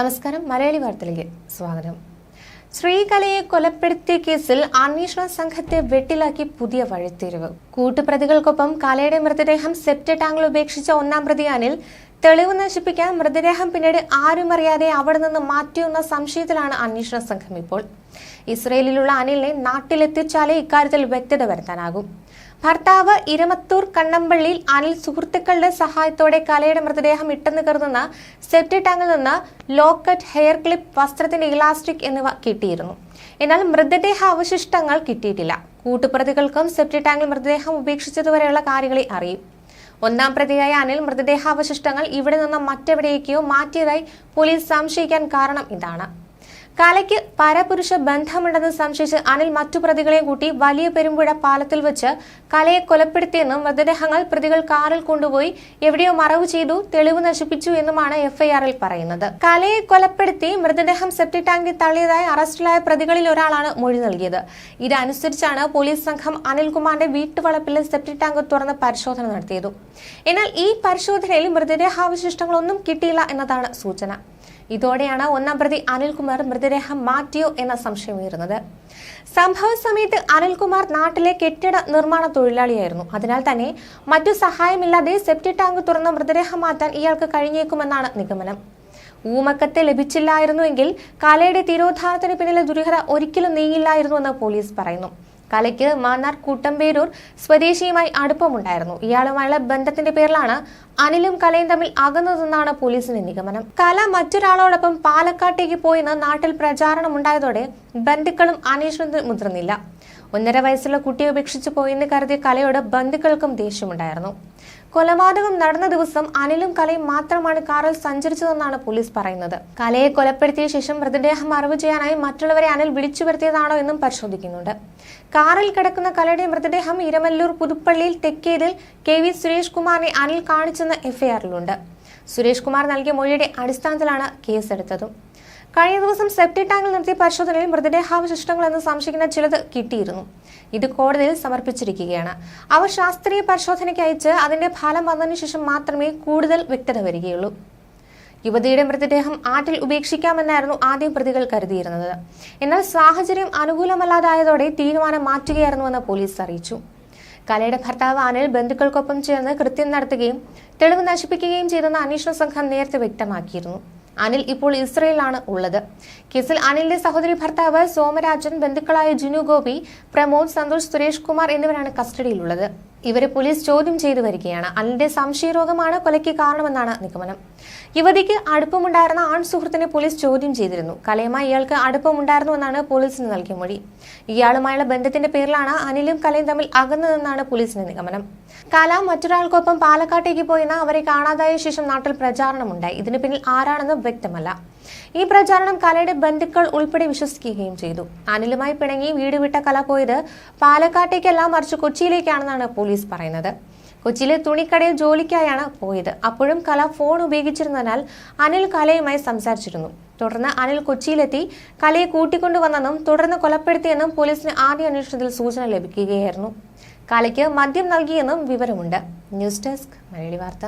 നമസ്കാരം. മലയാളി വാർത്തയിലേക്ക് സ്വാഗതം. ശ്രീകലയെ കൊലപ്പെടുത്തിയ കേസിൽ അന്വേഷണ സംഘത്തെ വെട്ടിലാക്കി പുതിയ വഴിത്തിരിവ്. കൂട്ടുപ്രതികൾക്കൊപ്പം കലയുടെ മൃതദേഹം സെപ്റ്റി ടാങ്കിൽ ഉപേക്ഷിച്ച ഒന്നാം പ്രതി അനിൽ തെളിവ് നശിപ്പിക്കാൻ മൃതദേഹം പിന്നീട് ആരും അറിയാതെ അവിടെ നിന്ന് മാറ്റിയെന്ന സംശയത്തിലാണ് അന്വേഷണ സംഘം ഇപ്പോൾ. ഇസ്രയേലിലുള്ള അനിലിനെ നാട്ടിലെത്തിച്ചാലേ ഇക്കാര്യത്തിൽ വ്യക്തത വരുത്താനാകും. ഭർത്താവ് ഇരമത്തൂർ കണ്ണമ്പള്ളിയിൽ അനിൽ സുഹൃത്തുക്കളുടെ സഹായത്തോടെ കലയുടെ മൃതദേഹം ഇട്ടെന്ന് കരുതുന്ന സെപ്റ്റി ടാങ്കിൽ നിന്ന് ലോക്കറ്റ്, ഹെയർ ക്ലിപ്പ്, വസ്ത്രത്തിന്റെ ഇലാസ്റ്റിക് എന്നിവ കിട്ടിയിരുന്നു. എന്നാൽ മൃതദേഹ അവശിഷ്ടങ്ങൾ കിട്ടിയിട്ടില്ല. കൂട്ടുപ്രതികൾക്കും സെപ്റ്റി ടാങ്കിൽ മൃതദേഹം ഉപേക്ഷിച്ചതുവരെയുള്ള കാര്യങ്ങളെ അറിയും. ഒന്നാം പ്രതിയായ അനിൽ മൃതദേഹാവശിഷ്ടങ്ങൾ ഇവിടെ നിന്ന് മറ്റെവിടേക്കോ മാറ്റിയതായി പോലീസ് സംശയിക്കാൻ കാരണം ഇതാണ്. കലയ്ക്ക് പരപുരുഷ ബന്ധമുണ്ടെന്ന് സംശയിച്ച് അനിൽ മറ്റു പ്രതികളെ കൂട്ടി വലിയ പെരുമ്പുഴ പാലത്തിൽ വെച്ച് കലയെ കൊലപ്പെടുത്തിയെന്നും മൃതദേഹങ്ങൾ പ്രതികൾ കാറിൽ കൊണ്ടുപോയി എവിടെയോ മറവ് ചെയ്തു, തെളിവ് നശിപ്പിച്ചു എന്നുമാണ് എഫ്ഐആറിൽ പറയുന്നത്. കലയെ കൊലപ്പെടുത്തി മൃതദേഹം സെപ്റ്റി ടാങ്കിൽ തള്ളിയതായി അറസ്റ്റിലായ പ്രതികളിൽ ഒരാളാണ് മൊഴി നൽകിയത്. ഇതനുസരിച്ചാണ് പോലീസ് സംഘം അനിൽകുമാറിന്റെ വീട്ടുവളപ്പിലെ സെപ്റ്റി ടാങ്ക് തുറന്ന് പരിശോധന നടത്തിയത്. എന്നാൽ ഈ പരിശോധനയിൽ മൃതദേഹാവശിഷ്ടങ്ങളൊന്നും കിട്ടിയില്ല എന്നതാണ് സൂചന. ഇതോടെയാണ് ഒന്നാം പ്രതി അനിൽകുമാർ മൃതദേഹം മാറ്റിയോ എന്ന സംശയമുയർന്നത്. സംഭവ സമയത്ത് അനിൽകുമാർ നാട്ടിലെ കെട്ടിട നിർമ്മാണ തൊഴിലാളിയായിരുന്നു. അതിനാൽ തന്നെ മറ്റു സഹായമില്ലാതെ സെപ്റ്റി ടാങ്ക് തുറന്ന് മൃതദേഹം മാറ്റാൻ ഇയാൾക്ക് കഴിഞ്ഞേക്കുമെന്നാണ് നിഗമനം. ഊമക്കത്തെ ലഭിച്ചില്ലായിരുന്നുവെങ്കിൽ കലയുടെ തിരോധാനത്തിന് പിന്നിലെ ദുരൂഹത ഒരിക്കലും നീങ്ങില്ലായിരുന്നുവെന്ന് പോലീസ് പറയുന്നു. കലയ്ക്ക് മാന്നാർ കൂട്ടമ്പേരൂർ സ്വദേശിയുമായി അടുപ്പമുണ്ടായിരുന്നു. ഇയാളുമായുള്ള ബന്ധത്തിന്റെ പേരിലാണ് അനിലും കലയും തമ്മിൽ അകന്നതെന്നാണ് പോലീസിന്റെ നിഗമനം. കല മറ്റൊരാളോടൊപ്പം പാലക്കാട്ടേക്ക് പോയെന്ന് നാട്ടിൽ പ്രചാരണമുണ്ടായതോടെ ബന്ധുക്കളും അന്വേഷണത്തിൽ മുതിർന്നില്ല. 1.5 വയസ്സുള്ള കുട്ടിയെ ഉപേക്ഷിച്ചു പോയെന്ന് കരുതിയ കലയോട് ബന്ധുക്കൾക്കും ദേഷ്യമുണ്ടായിരുന്നു. കൊലപാതകം നടന്ന ദിവസം അനിലും കലയും മാത്രമാണ് കാറിൽ സഞ്ചരിച്ചതെന്നാണ് പോലീസ് പറയുന്നത്. കലയെ കൊലപ്പെടുത്തിയ ശേഷം മൃതദേഹം മറവ് ചെയ്യാനായി മറ്റുള്ളവരെ അനിൽ വിളിച്ചു വരുത്തിയതാണോ എന്നും പരിശോധിക്കുന്നുണ്ട്. കാറിൽ കിടക്കുന്ന കലയുടെ മൃതദേഹം ഇരമല്ലൂർ പുതുപ്പള്ളിയിൽ തെക്കേതിൽ KV സുരേഷ് കുമാറിനെ അനിൽ കാണിച്ചെന്ന് എഫ്ഐആറിലുണ്ട്. സുരേഷ് കുമാർ നൽകിയ മൊഴിയുടെ അടിസ്ഥാനത്തിലാണ് കേസെടുത്തതും. കഴിഞ്ഞ ദിവസം സെപ്റ്റി ടാങ്കിൽ നടത്തിയ പരിശോധനയിൽ മൃതദേഹാവശിഷ്ടങ്ങൾ എന്ന് സംശയിക്കുന്ന ചിലത് കിട്ടിയിരുന്നു. ഇത് കോടതിയിൽ സമർപ്പിച്ചിരിക്കുകയാണ്. അവ ശാസ്ത്രീയ പരിശോധനയ്ക്ക് അയച്ച് അതിന്റെ ഫലം വന്നതിനു ശേഷം മാത്രമേ കൂടുതൽ വ്യക്തത വരികയുള്ളൂ. യുവതിയുടെ മൃതദേഹം ആറ്റിൽ ഉപേക്ഷിക്കാമെന്നായിരുന്നു ആദ്യം പ്രതികൾ കരുതിയിരുന്നത്. എന്നാൽ സാഹചര്യം അനുകൂലമല്ലാതായതോടെ തീരുമാനം മാറ്റുകയായിരുന്നുവെന്ന് പോലീസ് അറിയിച്ചു. കലയുടെ ഭർത്താവ് അനിൽ ബന്ധുക്കൾക്കൊപ്പം ചേർന്ന് കൃത്യം നടത്തുകയും തെളിവ് നശിപ്പിക്കുകയും ചെയ്തെന്ന് അന്വേഷണ സംഘം നേരത്തെ വ്യക്തമാക്കിയിരുന്നു. അനിൽ ഇപ്പോൾ ഇസ്രയേലിലാണ് ഉള്ളത്. കേസിൽ അനിലിന്റെ സഹോദരി ഭർത്താവ് സോമരാജൻ, ബന്ധുക്കളായ ജിനു ഗോപി, പ്രമോദ്, സന്തോഷ്, സുരേഷ് കുമാർ എന്നിവരാണ് കസ്റ്റഡിയിലുള്ളത്. ഇവരെ പോലീസ് ചോദ്യം ചെയ്തു വരികയാണ്. അനിലിന്റെ സംശയരോഗമാണ് കൊലയ്ക്ക് കാരണമെന്നാണ് നിഗമനം. യുവതിക്ക് അടുപ്പമുണ്ടായിരുന്ന ആൺ സുഹൃത്തിനെ പോലീസ് ചോദ്യം ചെയ്തിരുന്നു. കലയുമായി ഇയാൾക്ക് അടുപ്പമുണ്ടായിരുന്നുവെന്നാണ് പോലീസിന് നൽകിയ മൊഴി. ഇയാളുമായുള്ള ബന്ധത്തിന്റെ പേരിലാണ് അനിലും കലയും തമ്മിൽ അകന്നതെന്നാണ് പോലീസിന്റെ നിഗമനം. കല മറ്റൊരാൾക്കൊപ്പം പാലക്കാട്ടേക്ക് പോയെന്ന് അവരെ കാണാതായ ശേഷം നാട്ടിൽ പ്രചാരണമുണ്ടായി. ഇതിന് പിന്നിൽ ആരാണെന്ന് വ്യക്തമല്ല. ഈ പ്രചാരണം കലയുടെ ബന്ധുക്കൾ ഉൾപ്പെടെ വിശ്വസിക്കുകയും ചെയ്തു. അനിലുമായി പിണങ്ങി വീട് വിട്ട കല പോയത് പാലക്കാട്ടേക്കല്ല, മറിച്ച് കൊച്ചിയിലേക്കാണെന്നാണ് പോലീസ് പറയുന്നത്. കൊച്ചിയിലെ തുണിക്കടയിൽ ജോലിക്കായാണ് പോയത്. അപ്പോഴും കല ഫോൺ ഉപയോഗിച്ചിരുന്നതിനാൽ അനിൽ കലയുമായി സംസാരിച്ചിരുന്നു. തുടർന്ന് അനിൽ കൊച്ചിയിലെത്തി കലയെ കൂട്ടിക്കൊണ്ടുവന്നെന്നും തുടർന്ന് കൊലപ്പെടുത്തിയെന്നും പോലീസിന് ആദ്യ അന്വേഷണത്തിൽ സൂചന ലഭിക്കുകയായിരുന്നു. കലയ്ക്ക് മദ്യം നൽകിയെന്നും വിവരമുണ്ട്. ന്യൂസ് ഡെസ്ക് മലയാളി വാർത്ത.